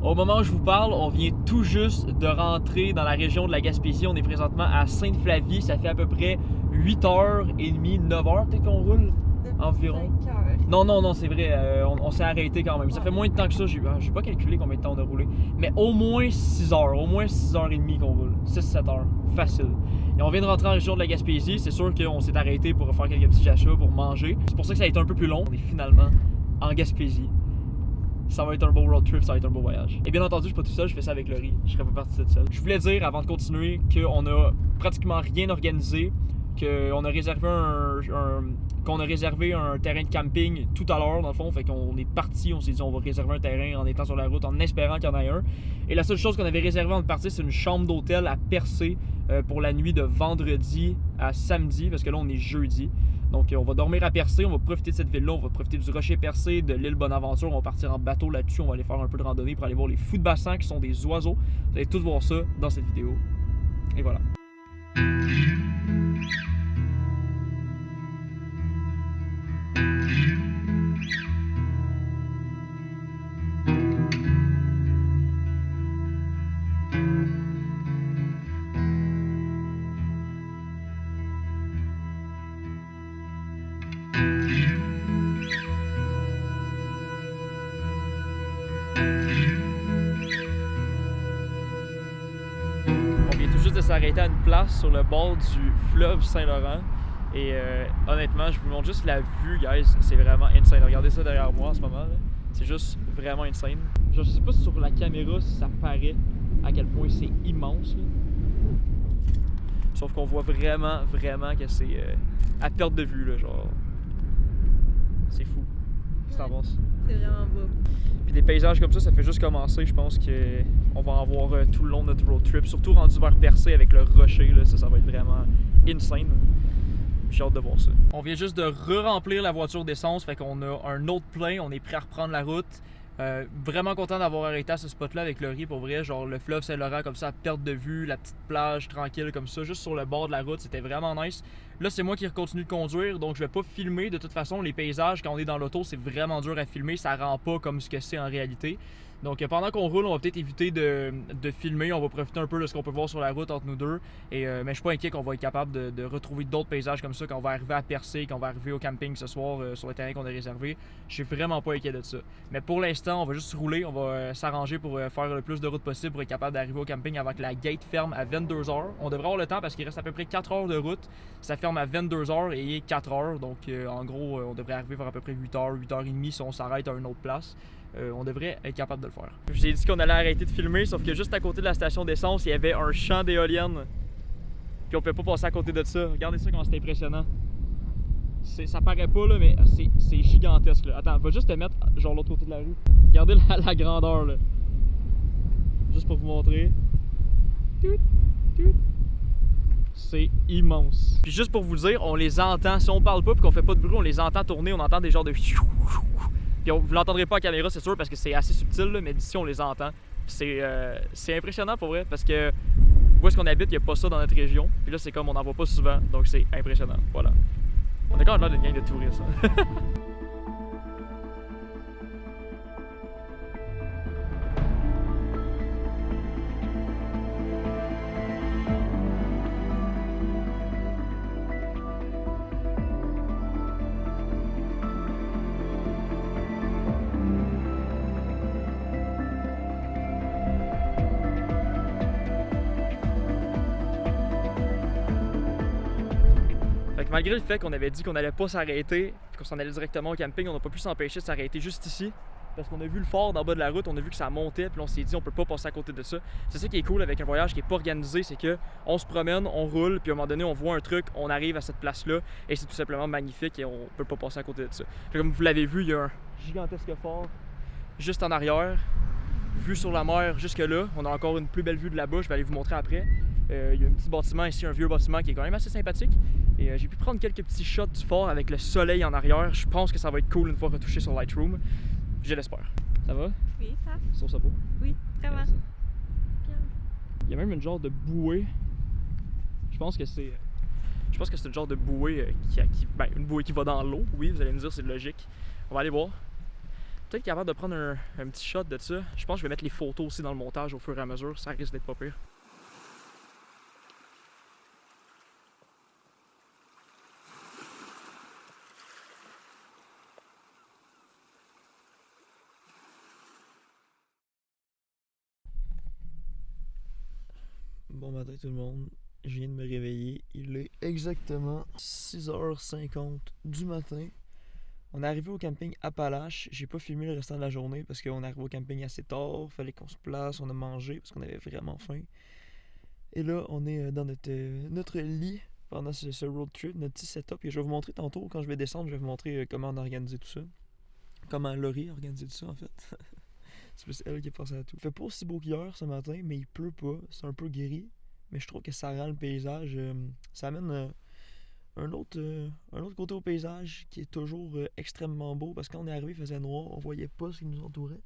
Au moment où je vous parle, on vient tout juste de rentrer dans la région de la Gaspésie. On est présentement à Sainte-Flavie. Ça fait à peu près 8h30, 9h peut-être qu'on roule environ. 5 heures. Non, c'est vrai. On s'est arrêté quand même. Ça fait moins de temps que ça. J'ai pas calculé combien de temps on a roulé. Mais au moins 6 heures. Au moins 6h30 qu'on roule. 6-7 heures. Facile. Et on vient de rentrer en région de la Gaspésie. C'est sûr qu'on s'est arrêté pour faire quelques petits achats, pour manger. C'est pour ça que ça a été un peu plus long. On est finalement en Gaspésie. Ça va être un beau road trip, ça va être un beau voyage. Et bien entendu, je suis pas tout seul, je fais ça avec Laurie. Je serais pas parti de seul. Je voulais dire, avant de continuer, qu'on a pratiquement rien organisé, qu'on a réservé un terrain de camping tout à l'heure, dans le fond. Fait qu'on est parti, on s'est dit on va réserver un terrain en étant sur la route, en espérant qu'il y en ait un. Et la seule chose qu'on avait réservée avant de partir, c'est une chambre d'hôtel à Percé pour la nuit de vendredi à samedi, parce que là, on est jeudi. Donc, on va dormir à Percé, on va profiter de cette ville-là, on va profiter du rocher Percé, de l'île Bonaventure, on va partir en bateau là-dessus, on va aller faire un peu de randonnée pour aller voir les fous de bassin qui sont des oiseaux. Vous allez tous voir ça dans cette vidéo. Et voilà. On vient tout juste de s'arrêter à une place sur le bord du fleuve Saint-Laurent. Et honnêtement, je vous montre juste la vue, guys. C'est vraiment insane. Regardez ça derrière moi en ce moment. C'est juste vraiment insane. Genre, je sais pas si sur la caméra si ça paraît à quel point c'est immense. Là. Sauf qu'on voit vraiment que c'est à perte de vue. Là, genre. C'est fou. Qu'est-ce que t'en penses? C'est vraiment beau. Puis des paysages comme ça fait juste commencer. Je pense qu'on va en voir tout le long de notre road trip. Surtout rendu vers Percé avec le rocher. Là, ça va être vraiment insane. J'ai hâte de voir ça. On vient juste de re-remplir la voiture d'essence. Fait qu'on a un autre plein. On est prêt à reprendre la route. Vraiment content d'avoir arrêté à ce spot-là avec Laurie. Pour vrai, genre le fleuve Saint-Laurent comme ça à perte de vue. La petite plage tranquille comme ça. Juste sur le bord de la route. C'était vraiment nice. Là, c'est moi qui continue de conduire, donc je vais pas filmer. De toute façon, les paysages, quand on est dans l'auto, c'est vraiment dur à filmer. Ça rend pas comme ce que c'est en réalité. Donc pendant qu'on roule, on va peut-être éviter de filmer. On va profiter un peu de ce qu'on peut voir sur la route entre nous deux. Mais je suis pas inquiet qu'on va être capable de retrouver d'autres paysages comme ça quand on va arriver à Percé, quand on va arriver au camping ce soir sur le terrain qu'on a réservé. Je suis vraiment pas inquiet de ça. Mais pour l'instant, on va juste rouler. On va s'arranger pour faire le plus de route possible pour être capable d'arriver au camping avant que la gate ferme à 22h. On devrait avoir le temps parce qu'il reste à peu près 4 heures de route. Ça ferme à 22h et 4 heures. Donc en gros, on devrait arriver vers à peu près 8h, 8h30 si on s'arrête à une autre place. On devrait être capable de le faire. Je vous ai dit qu'on allait arrêter de filmer, sauf que juste à côté de la station d'essence, il y avait un champ d'éoliennes. Puis on pouvait pas passer à côté de ça. Regardez ça comment c'est impressionnant. Ça paraît pas là, mais c'est gigantesque là. Attends, va juste te mettre genre l'autre côté de la rue. Regardez la grandeur là. Juste pour vous montrer. C'est immense. Puis juste pour vous dire, on les entend. Si on parle pas et qu'on fait pas de bruit, on les entend tourner. On entend des genres de... Puis vous l'entendrez pas à la caméra, c'est sûr, parce que c'est assez subtil, là, mais d'ici, on les entend. C'est impressionnant pour vrai, parce que où est-ce qu'on habite, il n'y a pas ça dans notre région. Puis là, c'est comme on n'en voit pas souvent, donc c'est impressionnant. Voilà. On est quand même l'air d'une gang de touristes. Malgré le fait qu'on avait dit qu'on n'allait pas s'arrêter, qu'on s'en allait directement au camping, on n'a pas pu s'empêcher de s'arrêter juste ici. Parce qu'on a vu le fort d'en bas de la route, on a vu que ça montait, puis on s'est dit on peut pas passer à côté de ça. C'est ça qui est cool avec un voyage qui est pas organisé, c'est que on se promène, on roule, puis à un moment donné on voit un truc, on arrive à cette place-là, et c'est tout simplement magnifique et on peut pas passer à côté de ça. Puis comme vous l'avez vu, il y a un gigantesque fort juste en arrière, vue sur la mer jusque là. On a encore une plus belle vue de là-bas, je vais aller vous montrer après. Il y a un petit bâtiment ici, un vieux bâtiment qui est quand même assez sympathique. Et j'ai pu prendre quelques petits shots du fort avec le soleil en arrière. Je pense que ça va être cool une fois retouché sur Lightroom. Je l'espère. Ça va? Oui, ça? Sur sa peau? Oui, vraiment. Bien. Il y a même une genre de bouée. Je pense que c'est une genre de bouée une bouée qui va dans l'eau. Oui, vous allez me dire, c'est logique. On va aller voir. peut-être capable de prendre un petit shot de ça. Je pense que je vais mettre les photos aussi dans le montage au fur et à mesure, ça risque d'être pas pire. Bon matin tout le monde, je viens de me réveiller, il est exactement 6h50 du matin. On est arrivé au camping Appalaches, j'ai pas filmé le restant de la journée parce qu'on est arrivé au camping assez tard, fallait qu'on se place, on a mangé parce qu'on avait vraiment faim. Et là, on est dans notre lit pendant ce road trip, notre petit setup. Et je vais vous montrer tantôt, quand je vais descendre, je vais vous montrer comment on a organisé tout ça. Comment Laurie a organisé tout ça en fait. C'est plus elle qui a pensé à tout. Il fait pas aussi beau qu'hier ce matin, mais il pleut pas. C'est un peu gris. Mais je trouve que ça rend le paysage. Ça amène un autre côté au paysage qui est toujours extrêmement beau. Parce que quand on est arrivé, il faisait noir. On voyait pas ce qui nous entourait.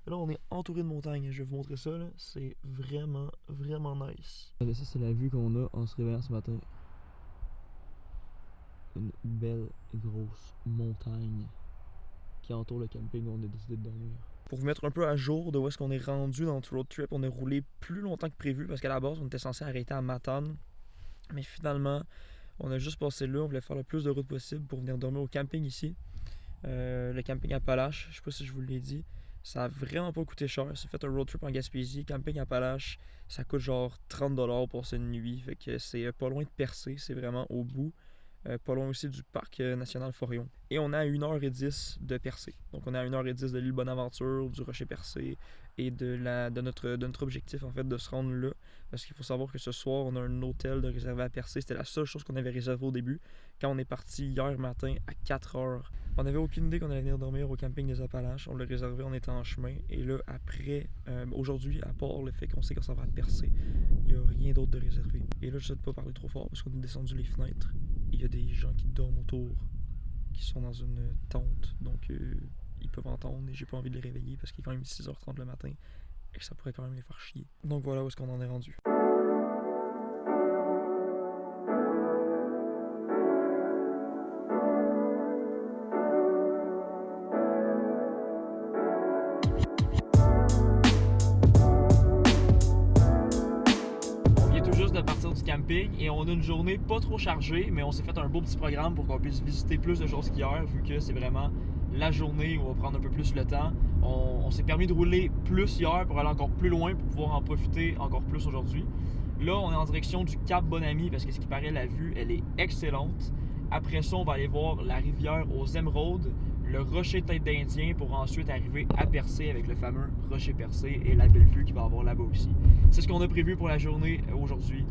Là, on est entouré de montagnes. Je vais vous montrer ça. Là. C'est vraiment, vraiment nice. Ça, c'est la vue qu'on a en se réveillant ce matin. Une belle grosse montagne qui entoure le camping où on a décidé de dormir. Pour vous mettre un peu à jour de où est-ce qu'on est rendu dans notre road trip, on a roulé plus longtemps que prévu parce qu'à la base, on était censé arrêter à Matane. Mais finalement, on a juste passé là, on voulait faire le plus de route possible pour venir dormir au camping ici. Le camping Appalaches, je sais pas si je vous l'ai dit, ça a vraiment pas coûté cher. C'est fait un road trip en Gaspésie, camping Appalaches, ça coûte genre 30$ pour cette nuit. Fait que c'est pas loin de Percé, c'est vraiment au bout. Pas loin aussi du parc national Forillon. Et on est à 1h10 de Percé. Donc on est à 1h10 de l'île Bonaventure, du Rocher Percé et de notre objectif en fait de se rendre là. Parce qu'il faut savoir que ce soir, on a un hôtel de réservé à Percé. C'était la seule chose qu'on avait réservée au début. Quand on est parti hier matin à 4h. On n'avait aucune idée qu'on allait venir dormir au camping des Appalaches. On l'a réservé en étant en chemin. Et là, après, aujourd'hui, à part le fait qu'on sait qu'on s'en va à Percé, il n'y a rien d'autre de réservé. Et là, je ne sais pas parler trop fort parce qu'on est descendu les fenêtres. Il y a des gens qui dorment autour, qui sont dans une tente. Donc, ils peuvent entendre et j'ai pas envie de les réveiller parce qu'il est quand même 6h30 le matin et que ça pourrait quand même les faire chier. Donc voilà où est-ce qu'on en est rendu. Camping et on a une journée pas trop chargée, mais on s'est fait un beau petit programme pour qu'on puisse visiter plus de choses qu'hier, vu que c'est vraiment la journée où on va prendre un peu plus le temps. On s'est permis de rouler plus hier pour aller encore plus loin, pour pouvoir en profiter encore plus aujourd'hui. Là, on est en direction du Cap Bonami parce que ce qui paraît, la vue, elle est excellente. Après ça, on va aller voir la rivière aux Émeraudes, le rocher Tête d'Indien pour ensuite arriver à Percé avec le fameux rocher Percé et la belle vue qu'il va y avoir là-bas aussi. C'est ce qu'on a prévu pour la journée aujourd'hui.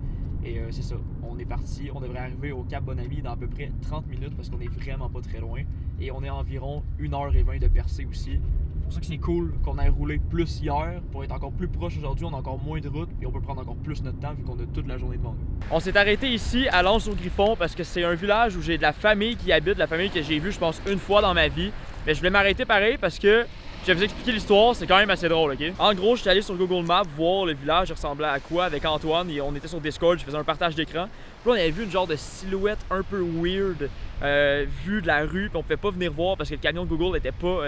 Et c'est ça, on est parti, on devrait arriver au Cap Bonami dans à peu près 30 minutes parce qu'on est vraiment pas très loin. Et on est à environ 1h20 de Percé aussi. C'est pour ça que c'est cool qu'on ait roulé plus hier pour être encore plus proche aujourd'hui. On a encore moins de route et on peut prendre encore plus notre temps vu qu'on a toute la journée devant nous. On s'est arrêté ici à Lens-au-Griffon parce que c'est un village où j'ai de la famille qui habite, la famille que j'ai vue je pense une fois dans ma vie. Mais je voulais m'arrêter pareil parce que je vais vous expliquer l'histoire, c'est quand même assez drôle, ok? En gros, je suis allé sur Google Maps voir le village ressemblait à quoi avec Antoine et on était sur Discord, je faisais un partage d'écran. Puis là, on avait vu une genre de silhouette un peu weird vue de la rue, puis on pouvait pas venir voir parce que le camion de Google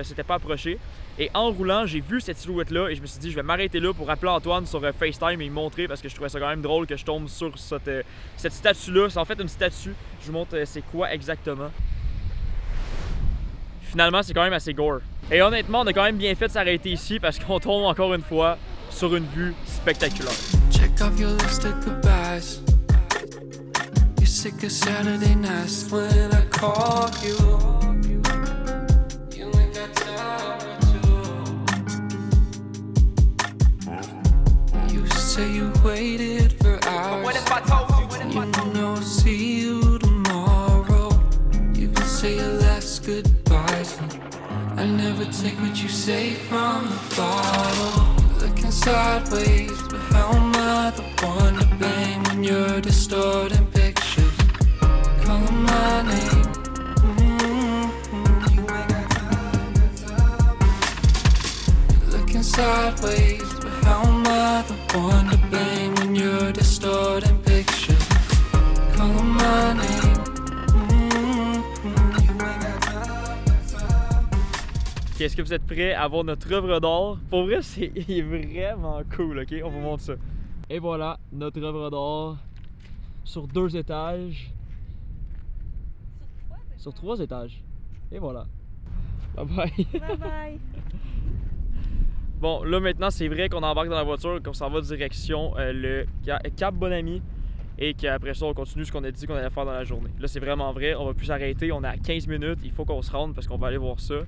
s'était pas approché. Et en roulant, j'ai vu cette silhouette-là et je me suis dit, je vais m'arrêter là pour appeler Antoine sur FaceTime et lui montrer parce que je trouvais ça quand même drôle que je tombe sur cette statue-là. C'est en fait une statue. Je vous montre c'est quoi exactement. Finalement, c'est quand même assez gore. Et honnêtement, on a quand même bien fait de s'arrêter ici parce qu'on tombe encore une fois sur une vue spectaculaire. Check off your list of goodbyes. You're sick of Saturday nights when I call you. You ain't got time to. You say you waited for hours. What if I told you? You know I'll see you tomorrow. You can say your last goodbyes. I never take what you say from the bottle. You're looking sideways, but how am I the one to blame when you're distorting pictures? Calling my name. You ain't got time. You're looking sideways, but how am I the one to blame when you're distorting pictures? Calling my name. Ok, est-ce que vous êtes prêts à voir notre œuvre d'art? Pour vrai, il est vraiment cool, ok? On vous montre ça. Et voilà, notre œuvre d'art sur 2 étages. Sur 3 étages. Et voilà. Bye bye. Bye bye. Bon, là maintenant, c'est vrai qu'on embarque dans la voiture, qu'on s'en va direction le Cap Bonami et qu'après ça, on continue ce qu'on a dit qu'on allait faire dans la journée. Là, c'est vraiment vrai, on va plus s'arrêter, on est à 15 minutes, il faut qu'on se rende parce qu'on va aller voir ça.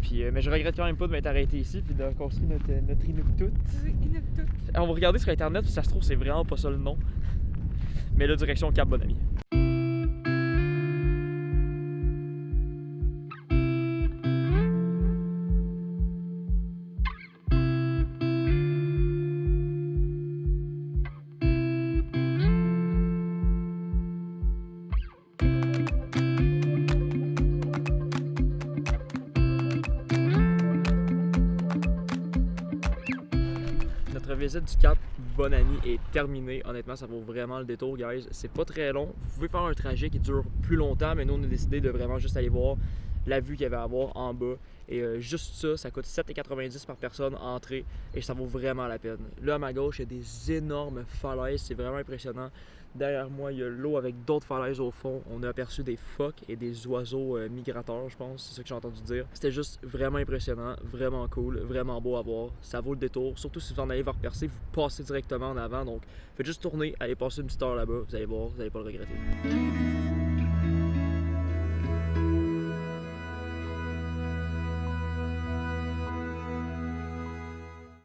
Puis, mais je regrette quand même pas de m'être arrêté ici puis de construire notre Inuktitut. Oui, Inuktitut. On va regarder sur internet, si ça se trouve, c'est vraiment pas ça le nom. Mais là, direction Cap Bonami. Notre visite du Cap Bonami est terminée. Honnêtement, ça vaut vraiment le détour, guys. C'est pas très long. Vous pouvez faire un trajet qui dure plus longtemps, mais nous, on a décidé de vraiment juste aller voir la vue qu'il y avait à voir en bas. Et juste ça, ça coûte 7,90 par personne entrée et ça vaut vraiment la peine. Là, à ma gauche, il y a des énormes falaises. C'est vraiment impressionnant. Derrière moi, il y a l'eau avec d'autres falaises au fond. On a aperçu des phoques et des oiseaux migrateurs, je pense. C'est ça que j'ai entendu dire. C'était juste vraiment impressionnant, vraiment cool, vraiment beau à voir. Ça vaut le détour. Surtout si vous en allez vers Percé, vous passez directement en avant. Donc, faites juste tourner, allez passer une petite heure là-bas. Vous allez voir, vous n'allez pas le regretter.